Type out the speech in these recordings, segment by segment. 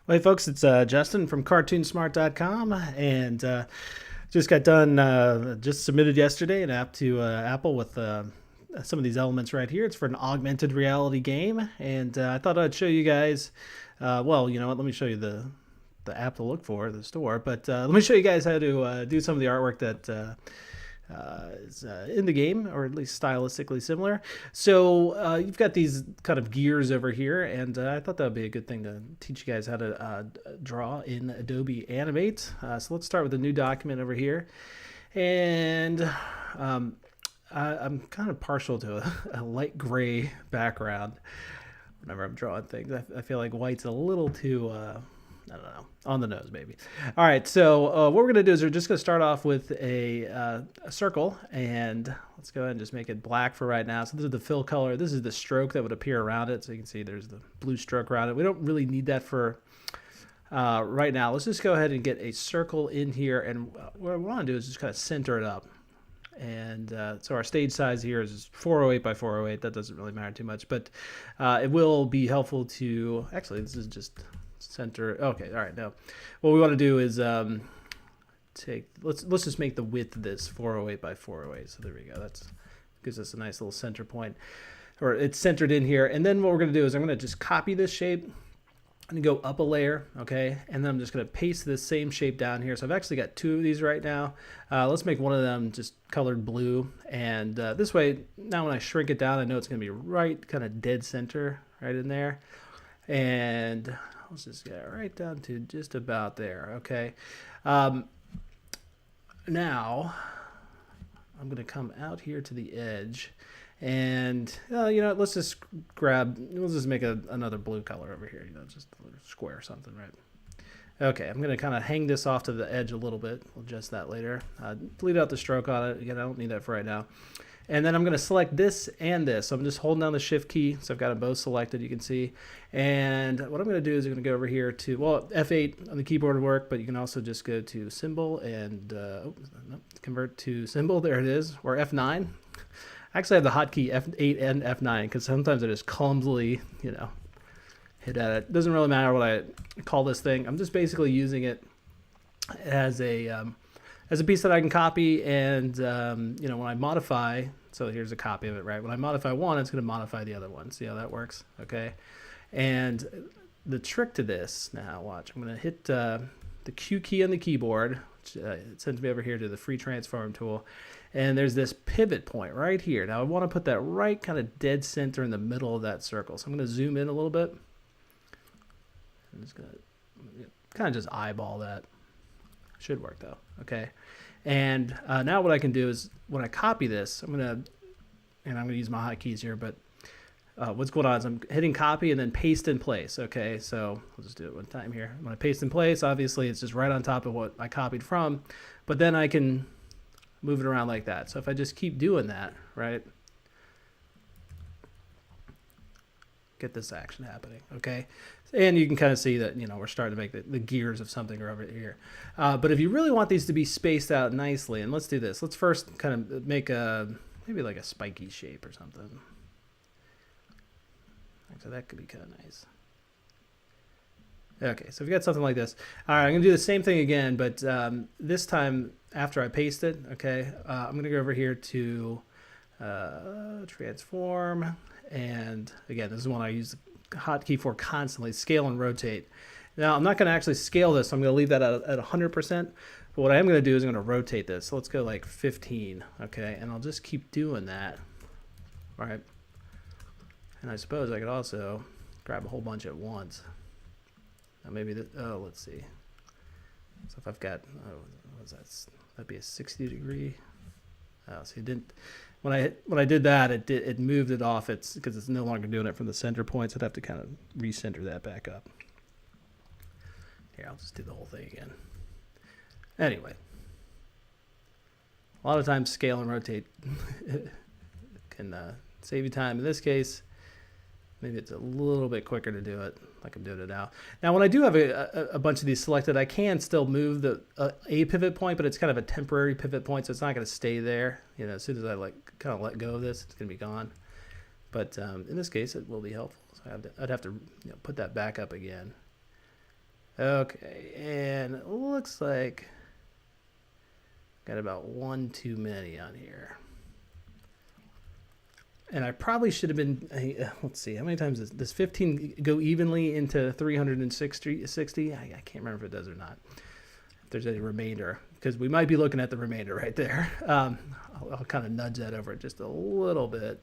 Well, hey folks, it's Justin from cartoonsmart.com, and just got done, just submitted yesterday an app to Apple with some of these elements right here. It's for an augmented reality game, and I thought I'd show you guys. Well, you know what? Let me show you the app to look for, the store. But let me show you guys how to do some of the artwork that is in the game, or at least stylistically similar. So you've got these kind of gears over here, and I thought that would be a good thing to teach you guys how to draw in Adobe Animate. So let's start with a new document over here, and I'm kind of partial to a light gray background whenever I'm drawing things. I feel like white's a little too I don't know, on the nose maybe. All right, so what we're gonna do is we're just gonna start off with a circle, and let's go ahead and just make it black for right now. So this is the fill color. This is the stroke that would appear around it. So you can see there's the blue stroke around it. We don't really need that for right now. Let's just go ahead and get a circle in here, and what we want to do is just kind of center it up. And so our stage size here is 408 by 408. That doesn't really matter too much, but it will be helpful to, actually this is just center. Okay, all right. Now what we want to do is let's just make the width of this 408 by 408. So there we go. That gives us a nice little center point, or it's centered in here. And then what we're going to do is I'm going to just copy this shape and go up a layer, okay, and then I'm just going to paste this same shape down here. So I've actually got two of these right now. Let's make one of them just colored blue, and this way now when I shrink it down, I know it's going to be right kind of dead center right in there. And let's just get it right down to just about there, okay. Now I'm going to come out here to the edge, and you know, let's just make another blue color over here, you know, just a square or something, right? Okay, I'm going to kind of hang this off to the edge a little bit. We'll adjust that later. Delete out the stroke on it. Again, I don't need that for right now. And then I'm going to select this and this. So I'm just holding down the shift key. So I've got them both selected, you can see. And what I'm going to do is I'm going to go over here to, well, F8 on the keyboard would work, but you can also just go to symbol and convert to symbol. There it is, or F9. I actually have the hotkey F8 and F9 because sometimes I just clumsily, you know, hit at it. Doesn't really matter what I call this thing. I'm just basically using it as a piece that I can copy, and you know, when I modify, so here's a copy of it, right? When I modify one, it's going to modify the other one. See how that works? Okay. And the trick to this, now watch, I'm going to hit the Q key on the keyboard, which it sends me over here to the free transform tool, and there's this pivot point right here. Now I want to put that right kind of dead center in the middle of that circle. So I'm going to zoom in a little bit. I'm just going to kind of just eyeball that. Should work though. Okay. And now what I can do is when I copy this, I'm going to use my hotkeys here, but what's going on is I'm hitting copy and then paste in place. Okay. So I'll just do it one time here. When I paste in place, obviously it's just right on top of what I copied from, but then I can move it around like that. So if I just keep doing that, right, get this action happening, okay? And you can kind of see that, you know, we're starting to make the gears of something over here. But if you really want these to be spaced out nicely, and let's do this. Let's first kind of make maybe like a spiky shape or something. So that could be kind of nice. Okay, so we've got something like this. All right, I'm going to do the same thing again, but this time after I paste it, okay, I'm going to go over here to transform. And again, this is one I use the hotkey for constantly, scale and rotate. Now, I'm not going to actually scale this, so I'm going to leave that at 100%. But what I am going to do is I'm going to rotate this. So let's go like 15, okay? And I'll just keep doing that, all right? And I suppose I could also grab a whole bunch at once. Now maybe, let's see. So if I've got, what's that? That'd be a 60 degree. Oh, so you didn't. When I did that, it moved it off. It's because it's no longer doing it from the center point, so I'd have to kind of recenter that back up. Here, I'll just do the whole thing again. Anyway, a lot of times scale and rotate can save you time. In this case, maybe it's a little bit quicker to do it like I'm doing it now. Now, when I do have a bunch of these selected, I can still move a pivot point, but it's kind of a temporary pivot point, so it's not going to stay there. You know, as soon as I kind of let go of this, it's going to be gone. But in this case, it will be helpful. So I'd have to put that back up again. Okay, and it looks like got about one too many on here. And I probably should have been, let's see, how many times does 15 go evenly into 360? I can't remember if it does or not. If there's any remainder, because we might be looking at the remainder right there. I'll kind of nudge that over just a little bit.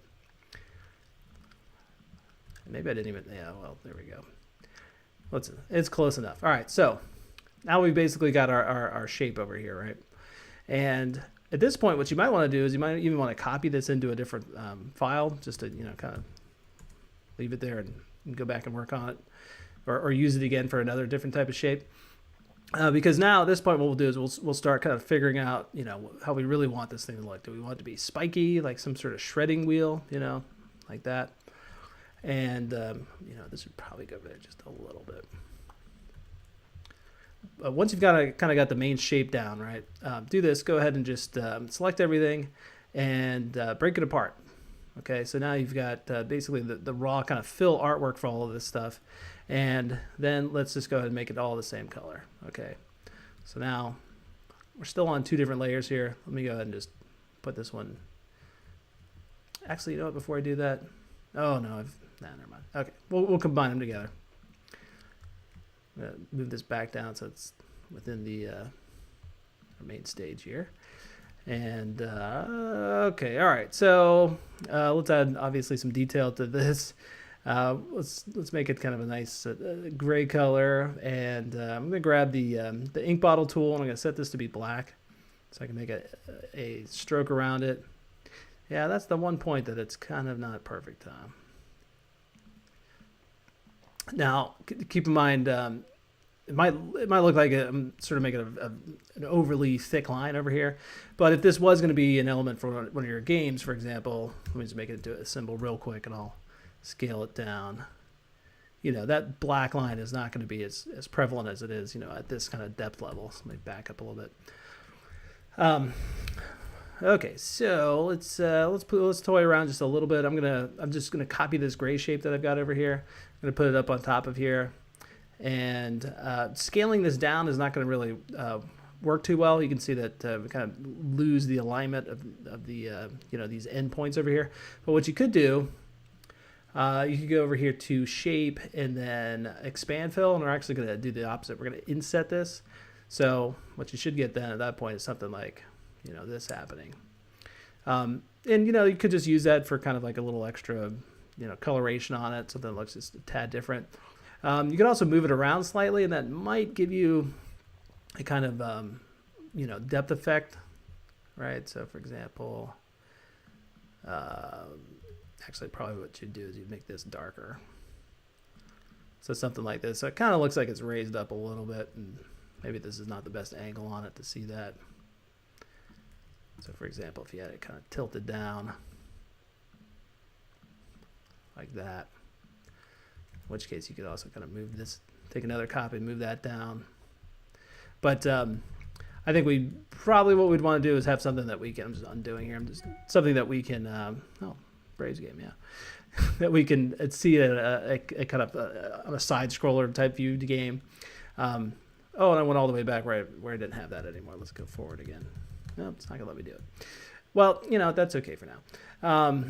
Maybe I didn't even, yeah, well, there we go. It's close enough. All right, so now we've basically got our shape over here, right? And at this point, what you might want to do is you might even want to copy this into a different file, just to kind of leave it there and go back and work on it, or use it again for another different type of shape. Because now at this point, what we'll do is we'll start kind of figuring out how we really want this thing to look. Do we want it to be spiky, like some sort of shredding wheel, like that? And this would probably go there just a little bit. Once you've kind of got the main shape down, right, do this. Go ahead and just select everything and break it apart. Okay, so now you've got basically the raw kind of fill artwork for all of this stuff. And then let's just go ahead and make it all the same color. Okay, so now we're still on two different layers here. Let me go ahead and just put this one. Actually, you know what, before I do that, oh no, never mind. Okay, we'll combine them together. I'm gonna move this back down so it's within the our main stage here. And okay, all right. So let's add obviously some detail to this. Let's make it kind of a nice gray color. And I'm gonna grab the ink bottle tool, and I'm gonna set this to be black, so I can make a stroke around it. Yeah, that's the one point that it's kind of not perfect. Now, keep in mind, it might look like I'm sort of making an overly thick line over here, but if this was going to be an element for one of your games, for example, let me just make it into a symbol real quick, and I'll scale it down. That black line is not going to be as prevalent as it is, at this kind of depth level. So let me back up a little bit. Okay, so let's toy around just a little bit. I'm just gonna copy this gray shape that I've got over here. I'm gonna put it up on top of here, and scaling this down is not going to really work too well. You can see that we kind of lose the alignment of the these endpoints over here. But what you could do, you could go over here to shape and then expand fill, and we're actually going to do the opposite. We're going to inset this. So what you should get then at that point is something like this happening. And you could just use that for kind of like a little extra coloration on it, something that looks just a tad different. You can also move it around slightly, and that might give you a kind of depth effect, right? So for example, actually probably what you'd do is you'd make this darker. So something like this. So it kind of looks like it's raised up a little bit, and maybe this is not the best angle on it to see that. So for example, if you had it kind of tilted down like that, in which case you could also kind of move this, take another copy, move that down. But I think what we'd want to do is have something that we can, I'm just undoing here, something that we can, Braves game, yeah, that we can see a kind of on a side scroller type view game. And I went all the way back where I didn't have that anymore. Let's go forward again. No, it's not gonna let me do it. Well, that's okay for now.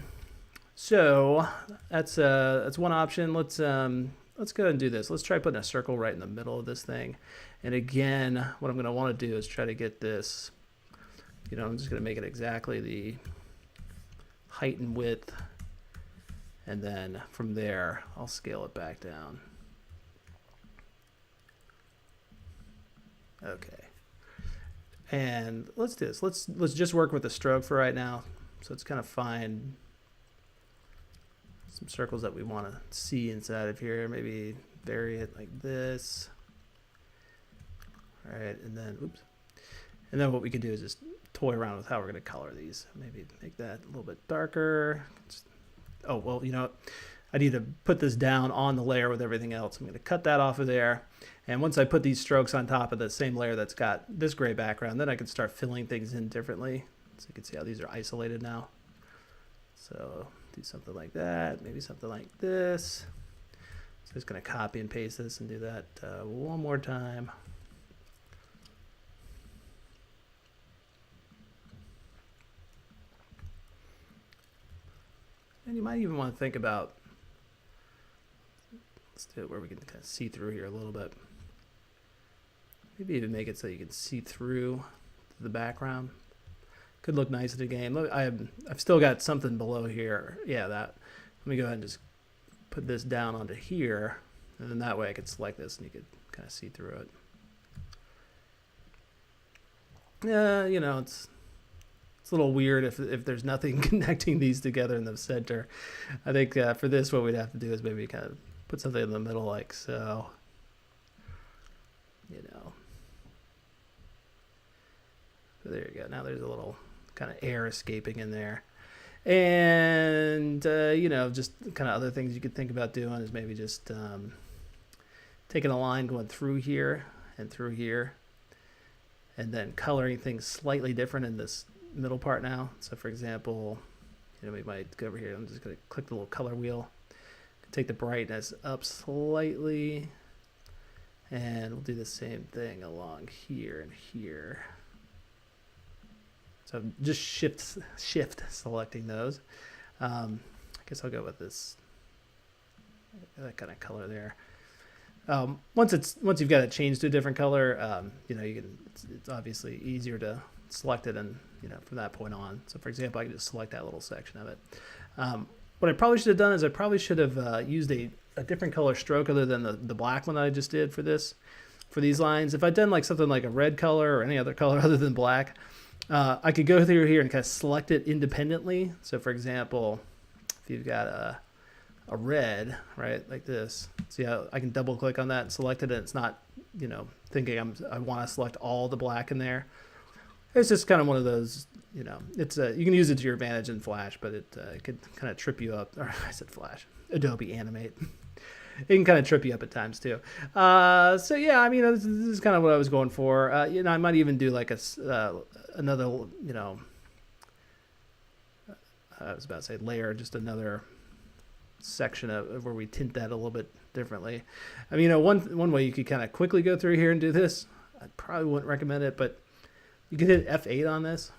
So that's one option. Let's go ahead and do this. Let's try putting a circle right in the middle of this thing. And again, what I'm going to want to do is try to get this, I'm just going to make it exactly the height and width. And then from there, I'll scale it back down. Okay. And let's do this. Let's just work with the stroke for right now. So let's kind of find some circles that we want to see inside of here. Maybe vary it like this. All right, and then what we can do is just toy around with how we're going to color these. Maybe make that a little bit darker. Oh, well, I need to put this down on the layer with everything else. I'm going to cut that off of there. And once I put these strokes on top of the same layer that's got this gray background, then I can start filling things in differently. So you can see how these are isolated now. So do something like that, maybe something like this. Just going to copy and paste this and do that one more time. And you might even want to think about, let's do it where we can kind of see through here a little bit. Maybe even make it so you can see through the background. Could look nice in the game. Look, I've still got something below here. Yeah, that. Let me go ahead and just put this down onto here, and then that way I could select this and you could kind of see through it. Yeah, you know, it's a little weird if there's nothing connecting these together in the center. I think for this, what we'd have to do is maybe kind of put something in the middle like so. You know. So there you go. Now there's a little kind of air escaping in there. And, you know, just kind of other things you could think about doing is maybe just taking a line going through here and through here, and then coloring things slightly different in this middle part now. So, for example, you know, we might go over here. I'm just going to click the little color wheel, take the brightness up slightly, and we'll do the same thing along here and here. So just shift selecting those. I guess I'll go with this, that kind of color there. Once you've got it changed to a different color, you know, you can. It's obviously easier to select it, and you know, from that point on. So for example, I can just select that little section of it. What I probably should have done is I probably should have used a different color stroke other than the black one that I just did for these lines. If I'd done like something like a red color or any other color other than black, I could go through here and kind of select it independently. So for example, if you've got a red, right, like this, see how I can double click on that and select it, and it's not, you know, thinking I want to select all the black in there. It's just kind of one of those, you know, it's you can use it to your advantage in Flash, but it could kind of trip you up. Or I said Flash, Adobe Animate. It can kind of trip you up at times too. So yeah, I mean, this is kind of what I was going for. You know, I might even do like another, you know, I was about to say layer, just another section of where we tint that a little bit differently. I mean, you know, one way you could kind of quickly go through here and do this, I probably wouldn't recommend it, but you could hit F8 on this.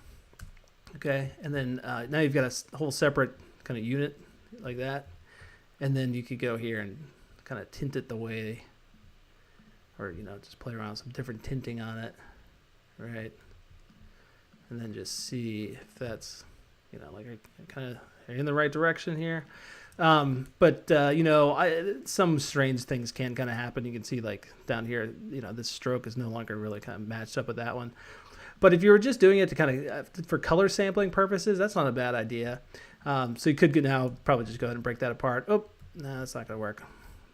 Okay, and then now you've got a whole separate kind of unit like that, and then you could go here and kind of tint it the way, or you know, just play around with some different tinting on it, right? And then just see if that's, you know, like kind of in the right direction here. But you know, some strange things can kind of happen. You can see like down here, you know, this stroke is no longer really kind of matched up with that one. But if you were just doing it to kind of for color sampling purposes, that's not a bad idea. So you could now probably just go ahead and break that apart. Oh, no, that's not going to work.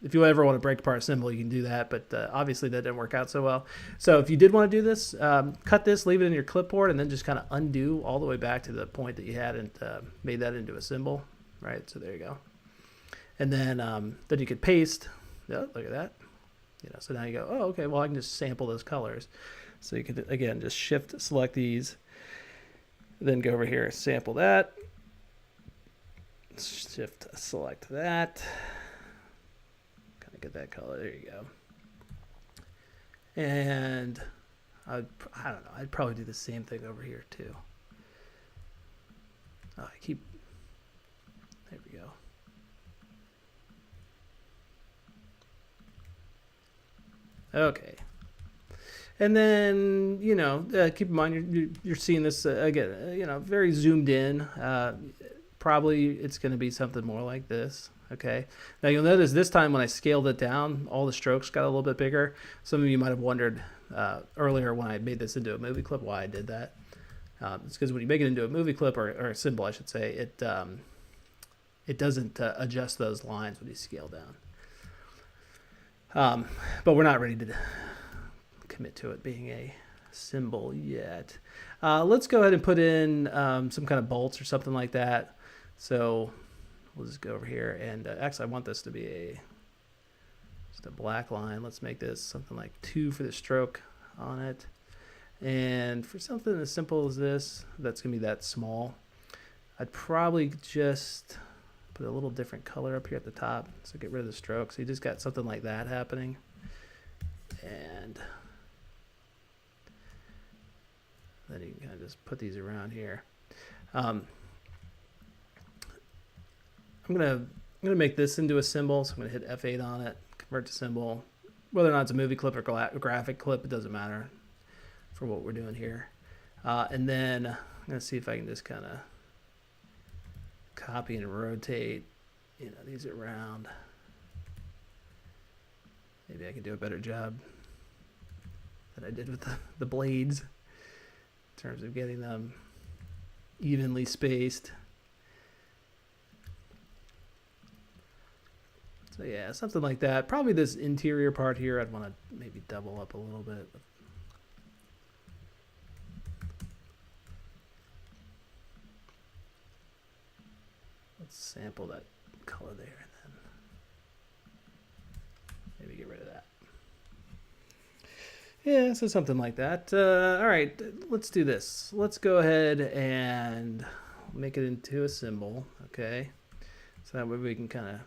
If you ever want to break apart a symbol, you can do that, but obviously that didn't work out so well. So if you did want to do this, cut this, leave it in your clipboard, and then just kind of undo all the way back to the point that you had and made that into a symbol, right? So there you go. And then you could paste. Yeah, look at that. You know, so now you go, oh, okay, well, I can just sample those colors. So you could, again, just shift select these, then go over here, sample that, shift select that, kind of get that color, there you go. And I don't know, I'd probably do the same thing over here too. Oh, there we go. Okay. And then, you know, keep in mind you're seeing this, again, you know, very zoomed in. Probably it's going to be something more like this, okay? Now you'll notice this time when I scaled it down, all the strokes got a little bit bigger. Some of you might have wondered earlier when I made this into a movie clip why I did that. It's because when you make it into a movie clip, or a symbol, I should say, it doesn't adjust those lines when you scale down. But we're not ready to commit to it being a symbol yet. Let's go ahead and put in some kind of bolts or something like that. So we'll just go over here, and actually I want this to be just a black line. Let's make this something like 2 for the stroke on it. And for something as simple as this, that's gonna be that small, I'd probably just put a little different color up here at the top. So get rid of the stroke. So you just got something like that happening. And then you can kind of just put these around here. I'm gonna make this into a symbol. So I'm gonna hit F8 on it, convert to symbol. Whether or not it's a movie clip or graphic clip, it doesn't matter for what we're doing here. And then I'm gonna see if I can just kind of copy and rotate, these around. Maybe I can do a better job than I did with the blades in terms of getting them evenly spaced. So yeah, something like that. Probably this interior part here, I'd want to maybe double up a little bit. Let's sample that color there and then maybe get rid of that. Yeah, so something like that. All right, let's do this. Let's go ahead and make it into a symbol, okay? So that way we can kind of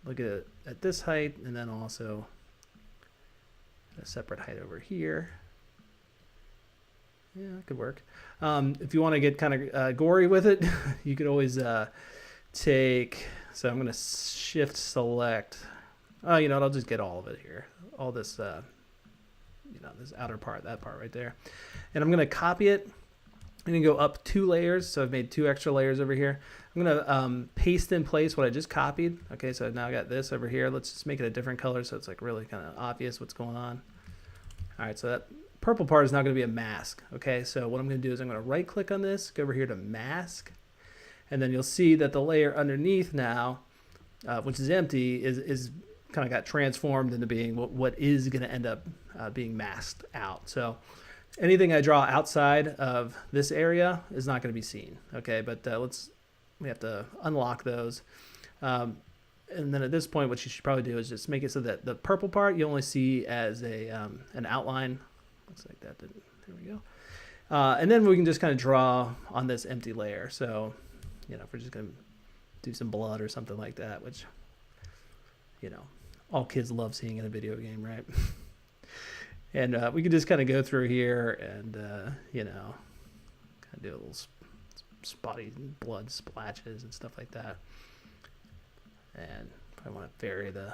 look at it at this height and then also a separate height over here. Yeah, that could work. If you want to get kind of gory with it, you could always take, so I'm going to shift select. Oh, you know what, I'll just get all of it here. All this, this outer part, that part right there. And I'm going to copy it. I'm going to go up 2 layers. So I've made 2 extra layers over here. I'm going to paste in place what I just copied. Okay, so now I got this over here. Let's just make it a different color so it's like really kind of obvious what's going on. All right, so that purple part is now going to be a mask. Okay, so what I'm going to do is I'm going to right click on this, go over here to mask, and then you'll see that the layer underneath now, which is empty, is kind of got transformed into being what is going to end up being masked out. So anything I draw outside of this area is not going to be seen. Okay, but we have to unlock those. And then at this point, what you should probably do is just make it so that the purple part you only see as an outline. Looks like that didn't. There we go. And then we can just kind of draw on this empty layer. So, if we're just going to do some blood or something like that, which, all kids love seeing in a video game, right? And we could just kind of go through here and, kind of do a little spotty blood splashes and stuff like that. And if I want to vary the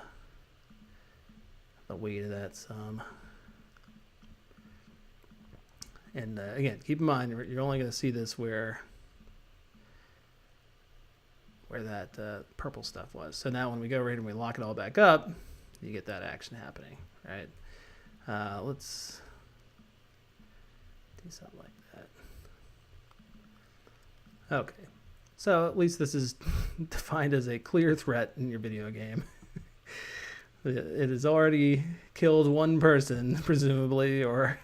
weight of that some. And again, keep in mind, you're only going to see this where that purple stuff was. So now when we go right and we lock it all back up, you get that action happening, right? Let's do something like that. Okay, so at least this is defined as a clear threat in your video game. It has already killed 1 person, presumably, or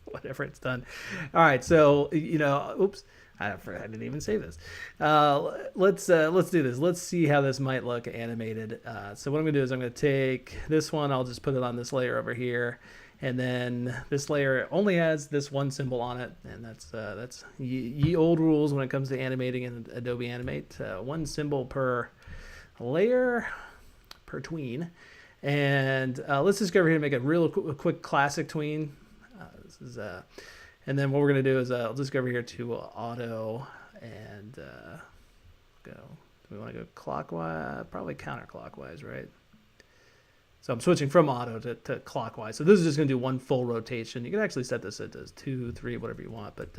whatever it's done. All right, so oops, I didn't even save this. Let's do this. Let's see how this might look animated. So what I'm gonna do is I'm gonna take this one. I'll just put it on this layer over here, and then this layer only has this 1 symbol on it, and that's ye old rules when it comes to animating in Adobe Animate. 1 symbol per layer per tween, and let's just go over here and make a real quick classic tween. This is and then what we're going to do is I'll just go over here to auto and go. Do we want to go clockwise? Probably counterclockwise, right? So I'm switching from auto to clockwise. So this is just going to do 1 full rotation. You can actually set this at 2, 3, whatever you want. But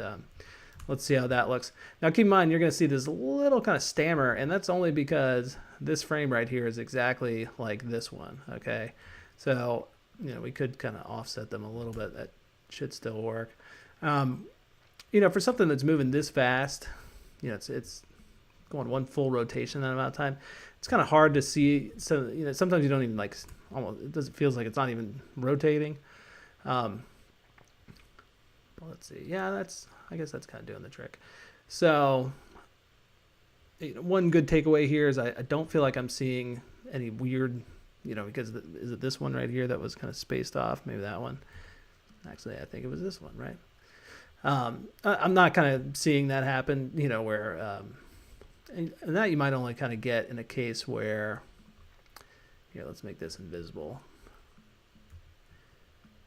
let's see how that looks. Now keep in mind, you're going to see this little kind of stammer, and that's only because this frame right here is exactly like this one. Okay, so we could kind of offset them a little bit. That should still work. For something that's moving this fast, it's going 1 full rotation that amount of time. It's kind of hard to see. So sometimes you don't even it feels like it's not even rotating. But let's see. Yeah, I guess that's kind of doing the trick. So one good takeaway here is I don't feel like I'm seeing any weird, because is it this one right here that was kind of spaced off? Maybe that one. Actually, I think it was this one, right? I'm not kind of seeing that happen, where And that you might only kind of get in a case where, here, let's make this invisible,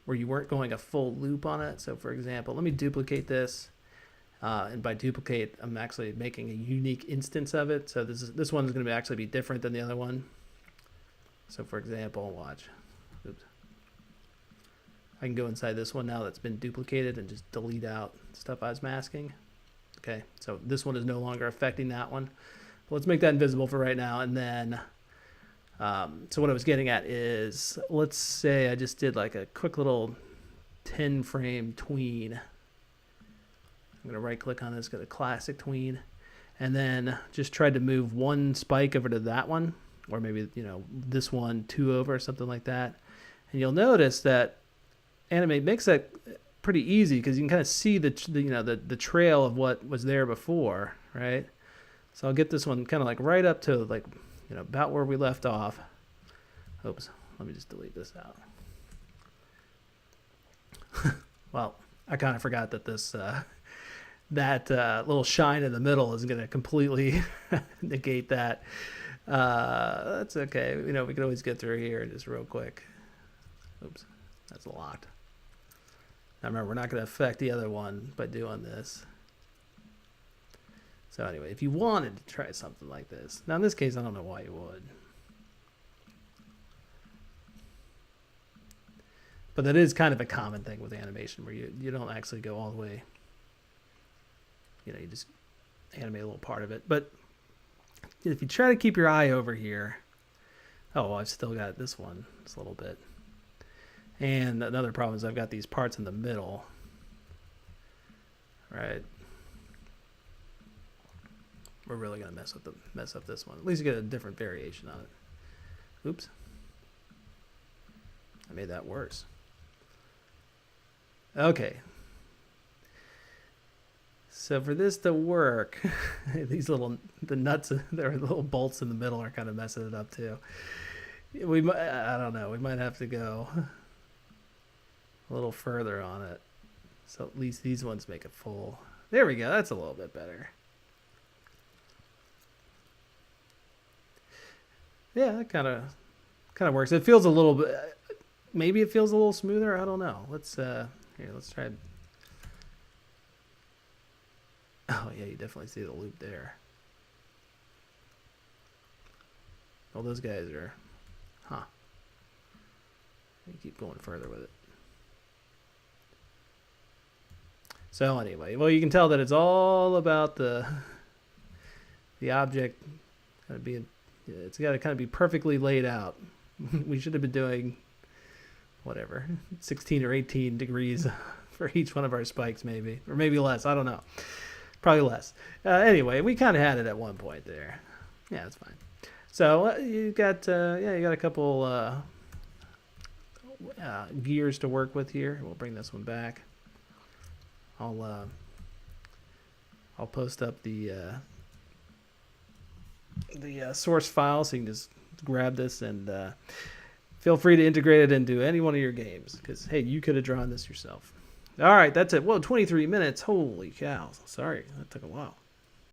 where you weren't going a full loop on it. So for example, let me duplicate this. And by duplicate, I'm actually making a unique instance of it. So this one is going to actually be different than the other one. So for example, watch. Oops. I can go inside this one now that's been duplicated and just delete out stuff I was masking. Okay, so this one is no longer affecting that one. But let's make that invisible for right now. And then, so what I was getting at is, let's say I just did like a quick little 10 frame tween. I'm going to right click on this, go to classic tween, and then just tried to move one spike over to that one, or maybe, you know, this one 2 over or something like that. And you'll notice that Animate makes that pretty easy because you can kind of see the trail of what was there before, right? So I'll get this one kind of like right up to like, you know, about where we left off. Oops, let me just delete this out. Well, I kind of forgot that this that little shine in the middle is going to completely negate that. That's okay. You know, we can always get through here just real quick. Oops, that's locked. Now remember, we're not going to affect the other one by doing this. So anyway, if you wanted to try something like this, now in this case, I don't know why you would. But that is kind of a common thing with animation where you don't actually go all the way. You know, you just animate a little part of it. But if you try to keep your eye over here, oh, well, I've still got this one just a little bit. And another problem is I've got these parts in the middle, right? We're really gonna mess up this one. At least you get a different variation on it. Oops, I made that worse. Okay. So for this to work, these the nuts, there are little bolts in the middle are kind of messing it up too. I don't know, we might have to go a little further on it. So at least these ones make it full. There we go, that's a little bit better. Yeah, that kind of works. It feels a little bit, maybe it feels a little smoother, I don't know. Let's try. Oh yeah, you definitely see the loop there. Well, those guys are, huh. You keep going further with it. So anyway, well, you can tell that it's all about the object kind of being, it's got to kind of be perfectly laid out. We should have been doing whatever, 16 or 18 degrees for each one of our spikes, maybe, or maybe less. I don't know. Probably less. Anyway, we kind of had it at one point there. Yeah, that's fine. So you got a couple gears to work with here. We'll bring this one back. I'll post up the source file so you can just grab this and feel free to integrate it into any one of your games because, hey, you could have drawn this yourself. All right, that's it. Whoa, 23 minutes. Holy cow. Sorry, that took a while.